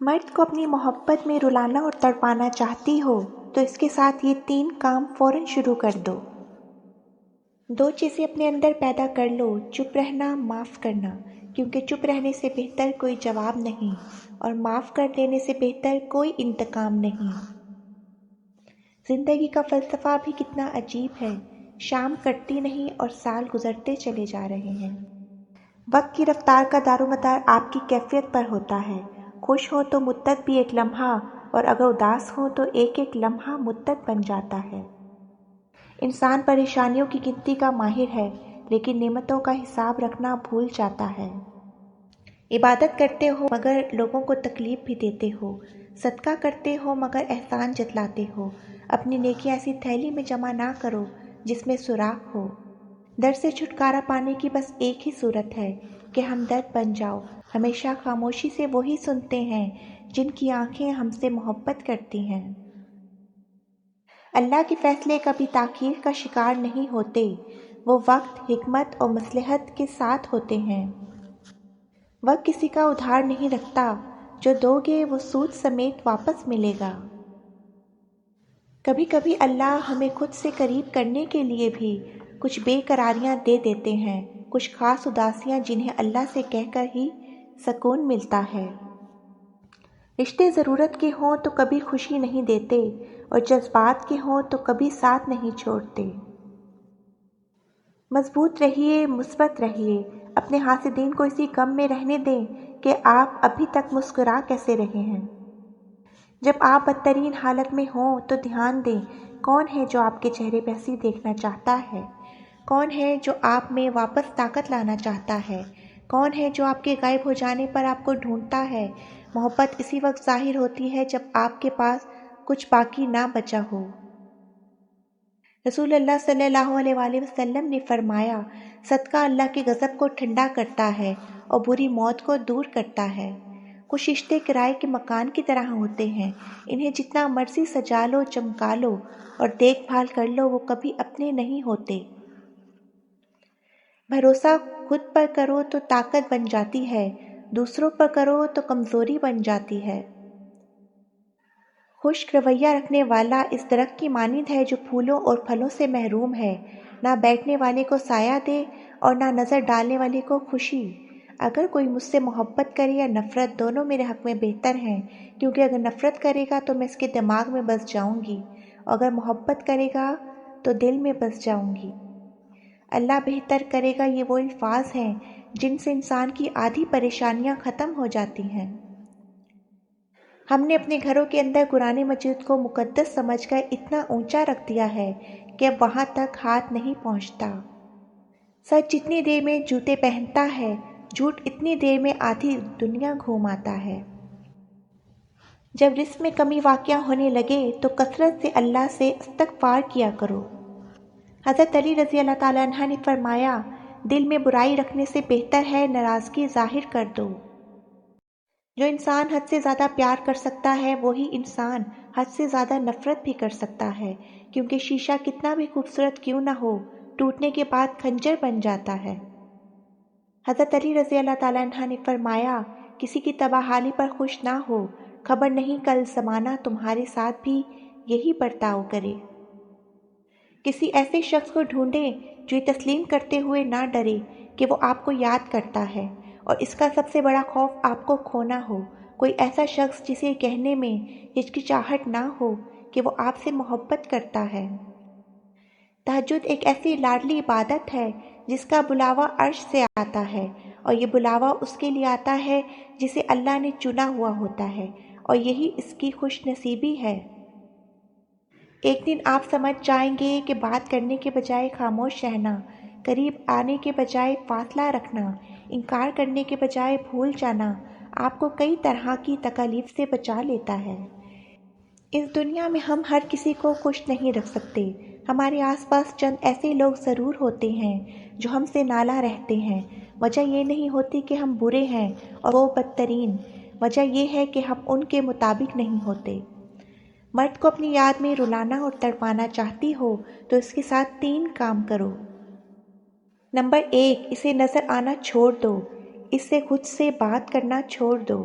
مرد کو اپنی محبت میں رلانا اور تڑپانا چاہتی ہو تو اس کے ساتھ یہ 3 کام فوراً شروع کر دو۔ 2 چیزیں اپنے اندر پیدا کر لو، چپ رہنا، معاف کرنا، کیونکہ چپ رہنے سے بہتر کوئی جواب نہیں اور معاف کر دینے سے بہتر کوئی انتقام نہیں۔ زندگی کا فلسفہ بھی کتنا عجیب ہے، شام کٹتی نہیں اور سال گزرتے چلے جا رہے ہیں۔ وقت کی رفتار کا دار و مدار آپ کی کیفیت پر ہوتا ہے۔ خوش ہو تو مدت بھی ایک لمحہ اور اگر اداس ہو تو ایک ایک لمحہ مدت بن جاتا ہے۔ انسان پریشانیوں کی گنتی کا ماہر ہے لیکن نعمتوں کا حساب رکھنا بھول جاتا ہے۔ عبادت کرتے ہو مگر لوگوں کو تکلیف بھی دیتے ہو، صدقہ کرتے ہو مگر احسان جتلاتے ہو۔ اپنی نیکیاں ایسی تھیلی میں جمع نہ کرو جس میں سوراخ ہو۔ درد سے چھٹکارا پانے کی بس ایک ہی صورت ہے کہ ہمدرد بن جاؤ۔ ہمیشہ خاموشی سے وہی سنتے ہیں جن کی آنکھیں ہم سے محبت کرتی ہیں۔ اللہ کے فیصلے کبھی تاخیر کا شکار نہیں ہوتے، وہ وقت، حکمت اور مصلحت کے ساتھ ہوتے ہیں۔ وقت کسی کا ادھار نہیں رکھتا، جو دو گے وہ سود سمیت واپس ملے گا۔ کبھی کبھی اللہ ہمیں خود سے قریب کرنے کے لیے بھی کچھ بے قراریاں دے دیتے ہیں، کچھ خاص اداسیاں جنہیں اللہ سے کہہ کر ہی سکون ملتا ہے۔ رشتے ضرورت کے ہوں تو کبھی خوشی نہیں دیتے اور جذبات کے ہوں تو کبھی ساتھ نہیں چھوڑتے۔ مضبوط رہیے، مثبت رہیے، اپنے حاسدین کو اسی غم میں رہنے دیں کہ آپ ابھی تک مسکرا کیسے رہے ہیں۔ جب آپ بدترین حالت میں ہوں تو دھیان دیں کون ہے جو آپ کے چہرے پہ ہنسی دیکھنا چاہتا ہے، کون ہے جو آپ میں واپس طاقت لانا چاہتا ہے، کون ہے جو آپ کے غائب ہو جانے پر آپ کو ڈھونڈتا ہے۔ محبت اسی وقت ظاہر ہوتی ہے جب آپ کے پاس کچھ باقی نہ بچا ہو۔ رسول اللہ صلی اللہ علیہ وآلہ وسلم نے فرمایا، صدقہ اللہ کے غضب کو ٹھنڈا کرتا ہے اور بری موت کو دور کرتا ہے۔ کچھ رشتے کرائے کے مکان کی طرح ہوتے ہیں، انہیں جتنا مرضی سجا لو، چمکا لو اور دیکھ بھال کر لو، وہ کبھی اپنے نہیں ہوتے۔ بھروسہ خود پر کرو تو طاقت بن جاتی ہے، دوسروں پر کرو تو کمزوری بن جاتی ہے۔ خشک رویہ رکھنے والا اس درخت کی مانند ہے جو پھولوں اور پھلوں سے محروم ہے، نہ بیٹھنے والے کو سایہ دے اور نہ نظر ڈالنے والے کو خوشی۔ اگر کوئی مجھ سے محبت کرے یا نفرت، دونوں میرے حق میں بہتر ہیں، کیونکہ اگر نفرت کرے گا تو میں اس کے دماغ میں بس جاؤں گی اور اگر محبت کرے گا تو دل میں بس جاؤں گی۔ اللہ بہتر کرے گا، یہ وہ الفاظ ہیں جن سے انسان کی آدھی پریشانیاں ختم ہو جاتی ہیں۔ ہم نے اپنے گھروں کے اندر قرآن مجید کو مقدس سمجھ کر اتنا اونچا رکھ دیا ہے کہ اب وہاں تک ہاتھ نہیں پہنچتا۔ سچ جتنی دیر میں جوتے پہنتا ہے، جھوٹ اتنی دیر میں آدھی دنیا گھوم آتا ہے۔ جب رزق میں کمی واقع ہونے لگے تو کثرت سے اللہ سے استغفار کیا کرو۔ حضرت علی رضی اللہ تعالیٰ عنہ نے فرمایا، دل میں برائی رکھنے سے بہتر ہے ناراضگی ظاہر کر دو۔ جو انسان حد سے زیادہ پیار کر سکتا ہے وہی انسان حد سے زیادہ نفرت بھی کر سکتا ہے، کیونکہ شیشہ کتنا بھی خوبصورت کیوں نہ ہو، ٹوٹنے کے بعد خنجر بن جاتا ہے۔ حضرت علی رضی اللہ تعالیٰ عنہ نے فرمایا، کسی کی تباہ حالی پر خوش نہ ہو، خبر نہیں کل زمانہ تمہارے ساتھ بھی یہی برتاؤ کرے۔ کسی ایسے شخص کو ڈھونڈیں جو یہ تسلیم کرتے ہوئے نہ ڈرے کہ وہ آپ کو یاد کرتا ہے اور اس کا سب سے بڑا خوف آپ کو کھونا ہو، کوئی ایسا شخص جسے کہنے میں ہچکچاہٹ نہ ہو کہ وہ آپ سے محبت کرتا ہے۔ تہجد ایک ایسی لاڈلی عبادت ہے جس کا بلاوا عرش سے آتا ہے اور یہ بلاوا اس کے لیے آتا ہے جسے اللہ نے چنا ہوا ہوتا ہے اور یہی اس کی خوش نصیبی ہے۔ ایک دن آپ سمجھ جائیں گے کہ بات کرنے کے بجائے خاموش رہنا، قریب آنے کے بجائے فاصلہ رکھنا، انکار کرنے کے بجائے بھول جانا آپ کو کئی طرح کی تکالیف سے بچا لیتا ہے۔ اس دنیا میں ہم ہر کسی کو خوش نہیں رکھ سکتے، ہمارے آس پاس چند ایسے لوگ ضرور ہوتے ہیں جو ہم سے نالاں رہتے ہیں۔ وجہ یہ نہیں ہوتی کہ ہم برے ہیں اور وہ بدترین، وجہ یہ ہے کہ ہم ان کے مطابق نہیں ہوتے۔ مرد کو اپنی یاد میں رلانا اور تڑپانا چاہتی ہو تو اس کے ساتھ 3 کام کرو۔ نمبر 1، اسے نظر آنا چھوڑ دو، اس سے خود سے بات کرنا چھوڑ دو۔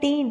3,